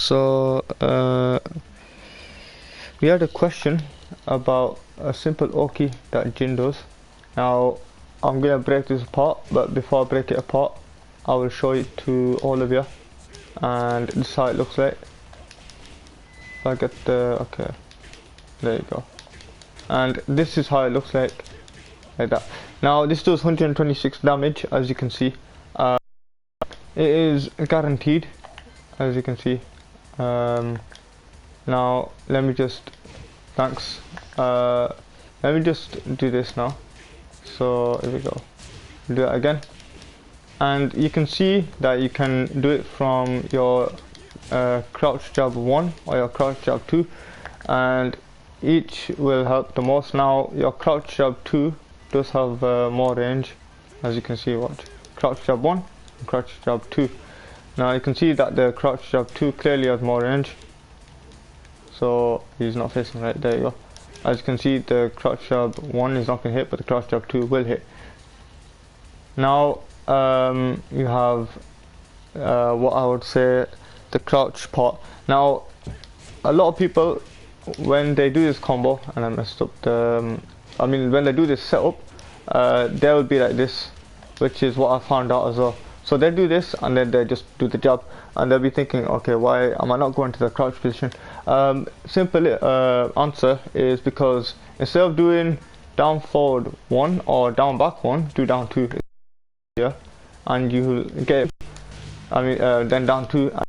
So we had a question about a simple oki that Jin does. Now I'm gonna break this apart, but before I break it apart, I will show it to all of you, and this is how it looks like. If I get the okay, there you go, and this is how it looks like that. Now this does 126 damage, as you can see. It is guaranteed, as you can see. Now let me just let me just do this now. So here we go, do it again, and you can see that you can do it from your crouch jab 1 or your crouch jab 2, and each will help the most. Now your crouch jab 2 does have more range, as you can see. Watch, crouch jab 1 and crouch jab 2. Now you can see that the crouch jab 2 clearly has more range, so he's not facing right. There you go. As you can see, the crouch jab 1 is not going to hit, but the crouch jab 2 will hit. Now you have what I would say the crouch part. Now a lot of people, when they do this combo, and I messed up the when they do this setup, they will be like this, which is what I found out as well. So they do this and then they just do the jab, and they'll be thinking, okay, why am I not going to the crouch position? Simple answer is because instead of doing down forward 1 or down back 1, do down 2 here, and you get then down 2 and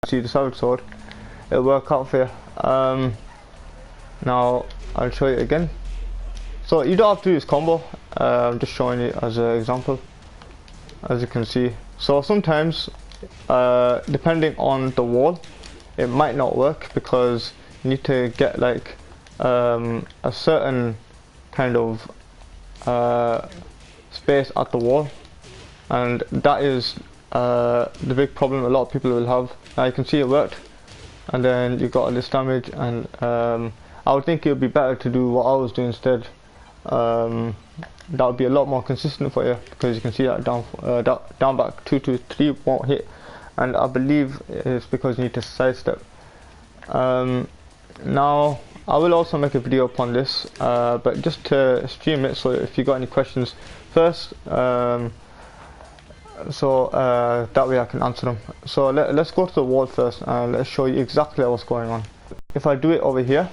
see the savage sword. It'll work out for you. Now I'll show you again. So you don't have to do this combo, I'm just showing it as an example, as you can see. So sometimes depending on the wall, it might not work because you need to get like a certain kind of space at the wall, and that is the big problem a lot of people will have. Now you can see it worked, and then you got all this damage, and I would think it would be better to do what I was doing instead. That would be a lot more consistent for you, because you can see that down back 2 to 3 won't hit, and I believe it's because you need to sidestep. Now I will also make a video upon this, but just to stream it, so if you got any questions first, so that way I can answer them. So let's go to the wall first, and let's show you exactly what's going on. If I do it over here,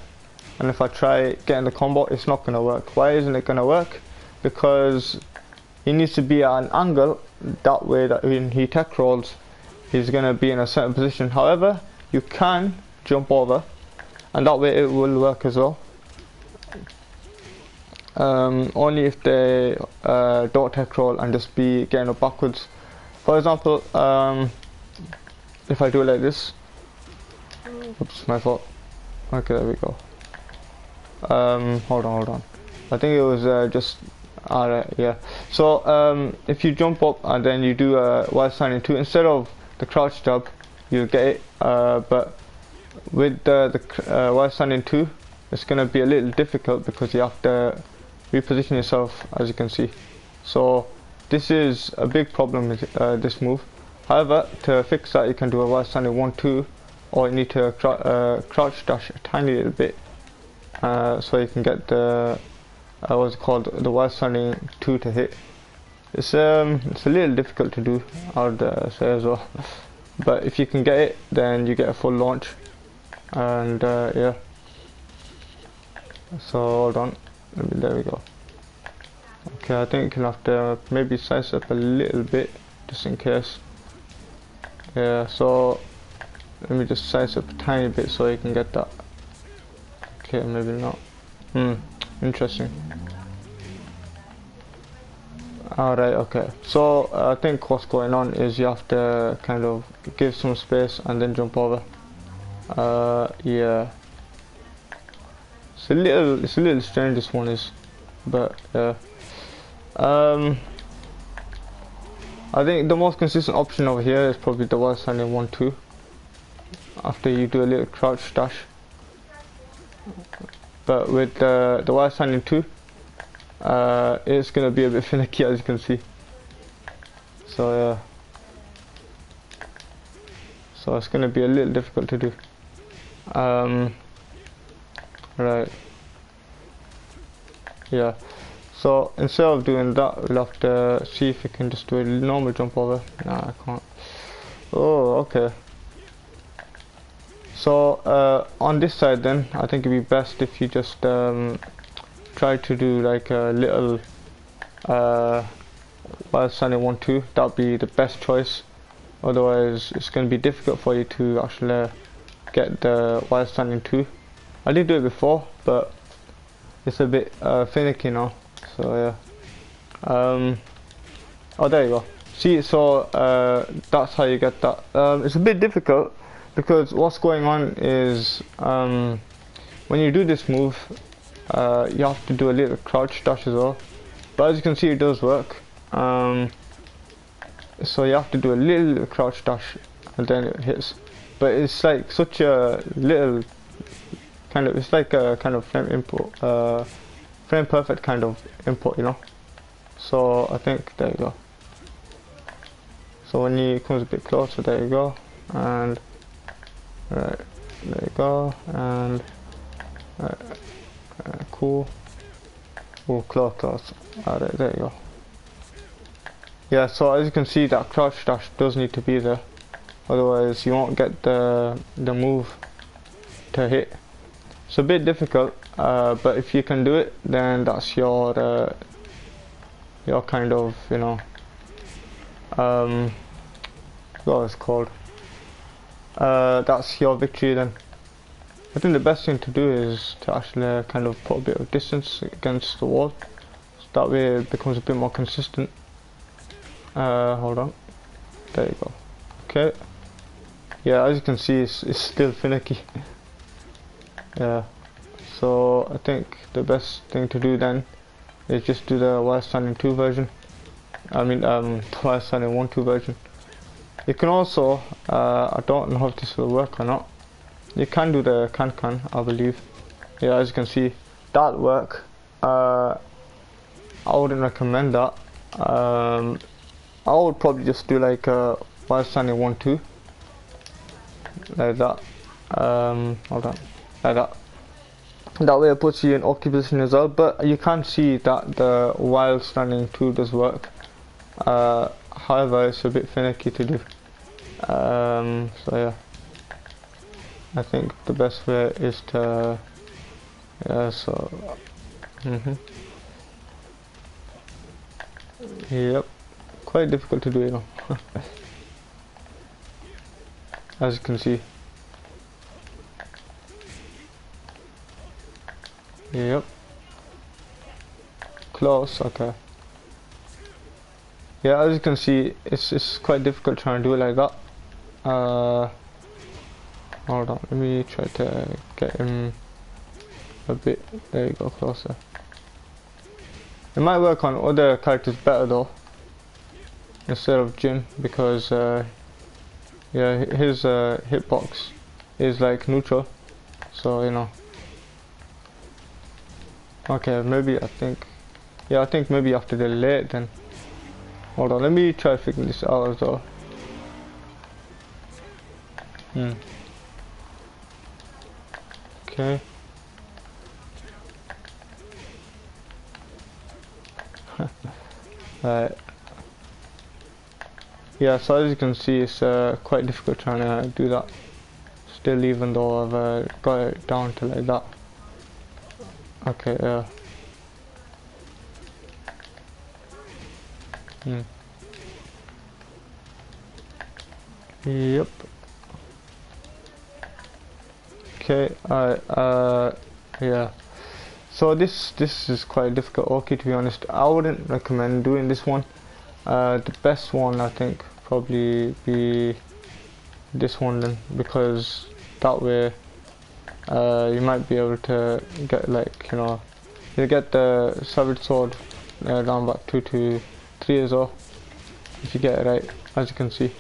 and if I try getting the combo, it's not going to work. Why isn't it going to work? Because he needs to be at an angle, that way that when he tech rolls, he's going to be in a certain position. However, you can jump over, and that way it will work as well. Only if they don't tech roll and just be getting up backwards. For example, if I do it like this, oops, my fault. Okay, there we go. Hold on, I think it was just alright, yeah. So if you jump up and then you do a while standing 2, instead of the crouch jab, you'll get it, but with the while standing 2, it's going to be a little difficult because you have to reposition yourself, as you can see. So this is a big problem with this move. However, to fix that, you can do a while standing 1, 2, or you need to crouch dash a tiny little bit, so you can get the what's it called, the while standing 2 to hit. It's a little difficult to do, I would say as well, but if you can get it, then you get a full launch, and yeah. So hold on, there we go. Okay, I think you'll have to maybe size up a little bit just in case. Yeah, so let me just size up a tiny bit so you can get that. Okay, maybe not. Interesting. Alright, okay. So I think what's going on is you have to kind of give some space and then jump over. Yeah. It's a little strange, this one is, but yeah. I think the most consistent option over here is probably the while standing 1, 2. After you do a little crouch dash. But with the while standing 2, it's gonna be a bit finicky, as you can see. So yeah. so it's going to be a little difficult to do. Right, yeah, so instead of doing that, we'll have to see if we can just do a normal jump over. Nah, I can't. Oh, okay. So on this side then, I think it'd be best if you just try to do like a little while standing 1-2. That'd be the best choice. Otherwise it's going to be difficult for you to actually get the while standing 2. I did do it before, but it's a bit finicky now. So yeah. Oh, there you go. See, so that's how you get that. It's a bit difficult because what's going on is when you do this move, you have to do a little crouch dash as well. But as you can see, it does work. So you have to do a little crouch dash and then it hits. But it's like such a little kind of, it's like a kind of frame input, frame perfect kind of input, you know. So I think there you go. So when he comes a bit closer, there you go, and right, there you go, and cool. Oh, close. Alright, there you go. Yeah, so as you can see, that crouch dash does need to be there, otherwise you won't get the move to hit. It's a bit difficult, but if you can do it, then that's your kind of, you know, what it's called. That's your victory then. I think the best thing to do is to actually kind of put a bit of distance against the wall, so that way it becomes a bit more consistent. Hold on, there you go. Okay, yeah, as you can see, it's still finicky. Yeah, so I think the best thing to do then is just do the while standing 2 version. I mean while standing 1-2 version. You can also, I don't know if this will work or not, you can do the can, I believe. Yeah, as you can see, that'll work. I wouldn't recommend that. I would probably just do like while standing 1-2, like that. Hold on, like that. That way it puts you in OK position as well, but you can see that the while standing 2 does work. However, it's a bit finicky to do. So yeah, I think the best way is to, yeah, so yep, quite difficult to do, you know. As you can see. Yep. Close, okay. Yeah, as you can see, it's quite difficult trying to do it like that. Hold on, let me try to get him a bit, there you go, closer. It might work on other characters better though, instead of Jin, because yeah, his hitbox is like neutral, so you know. Okay, maybe I think maybe you have to delay it then. Hold on, let me try to figure this out as well. Okay. Right. Yeah, so as you can see, it's quite difficult trying to do that. Still, even though I've got it down to like that. Okay, yeah. Yep. Okay, yeah. So this is quite difficult, okay, to be honest. I wouldn't recommend doing this one. The best one, I think, probably be this one then, because that way you might be able to get, like, you know, you get the savage sword down back 2 to 3 as well, if you get it right, as you can see.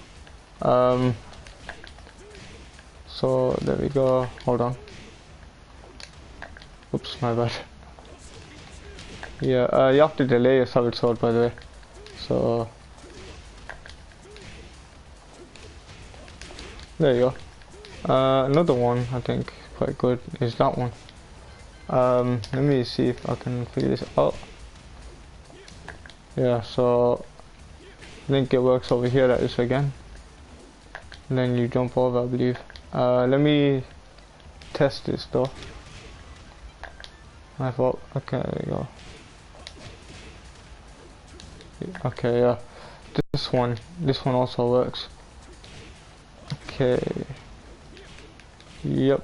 So there we go. Hold on. Oops, my bad. Yeah, you have to delay your savage sword, by the way. So There you go. Another one I think quite good is that one. Let me see if I can figure this out. Yeah, so I think it works over here like this again. And then you jump over, I believe. Let me test this though. I thought, okay, there you go. Okay, yeah. This one also works. Okay. Yep.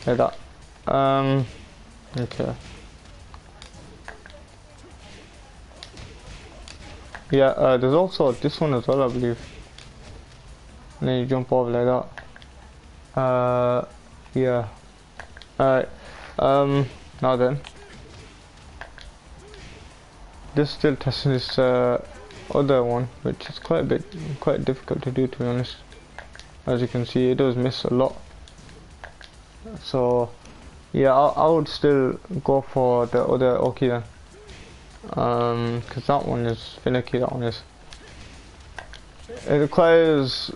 Like that. Okay. Yeah, there's also this one as well, I believe. And then you jump over like that. Yeah. Alright. Now then. Just still testing this other one, which is quite difficult to do, to be honest. As you can see, it does miss a lot. So yeah, I would still go for the other Oki then, because that one is finicky. That one is. It requires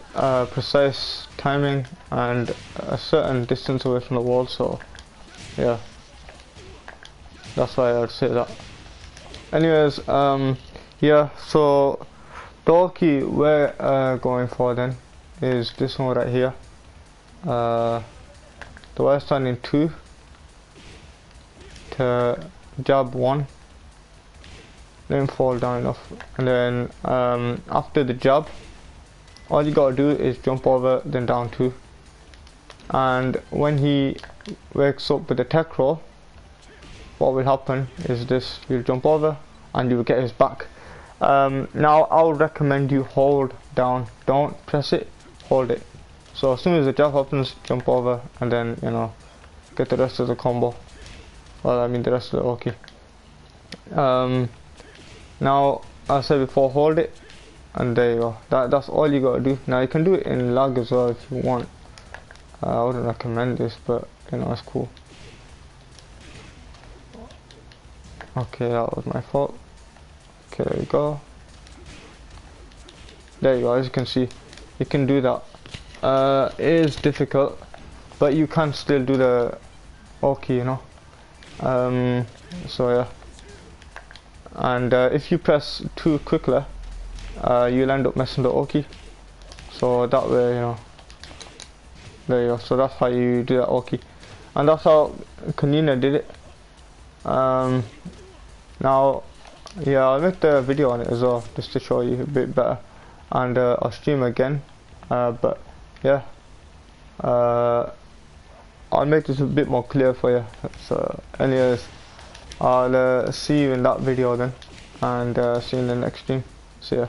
precise timing and a certain distance away from the wall. So yeah, that's why I'd say that. Anyways, yeah, so the Oki we're going for then is this one right here. The wire standing 2 to jab 1, then fall down enough, and then after the jab, all you gotta do is jump over, then down 2, and when he wakes up with the tech roll, what will happen is this: you'll jump over and you will get his back. Now I would recommend you hold down, don't press it, hold it. So as soon as the jab happens, jump over and then, you know, get the rest of the combo. Well, I mean the rest of the Oki. Now, as I said before, hold it, and there you go. That's all you gotta do. Now you can do it in lag as well if you want. I wouldn't recommend this, but you know, it's cool. Okay, that was my fault. Okay, there you go. There you go. As you can see, you can do that. It is difficult, but you can still do the Oki, you know. So yeah, and if you press too quickly, you'll end up messing the Oki. So that way, you know. There you go. So that's how you do that Oki, and that's how Kanina did it. Now, yeah, I'll make the video on it as well, just to show you a bit better, and I'll stream again. But yeah, I'll make this a bit more clear for you. So anyways, I'll see you in that video then, and see you in the next stream. See ya.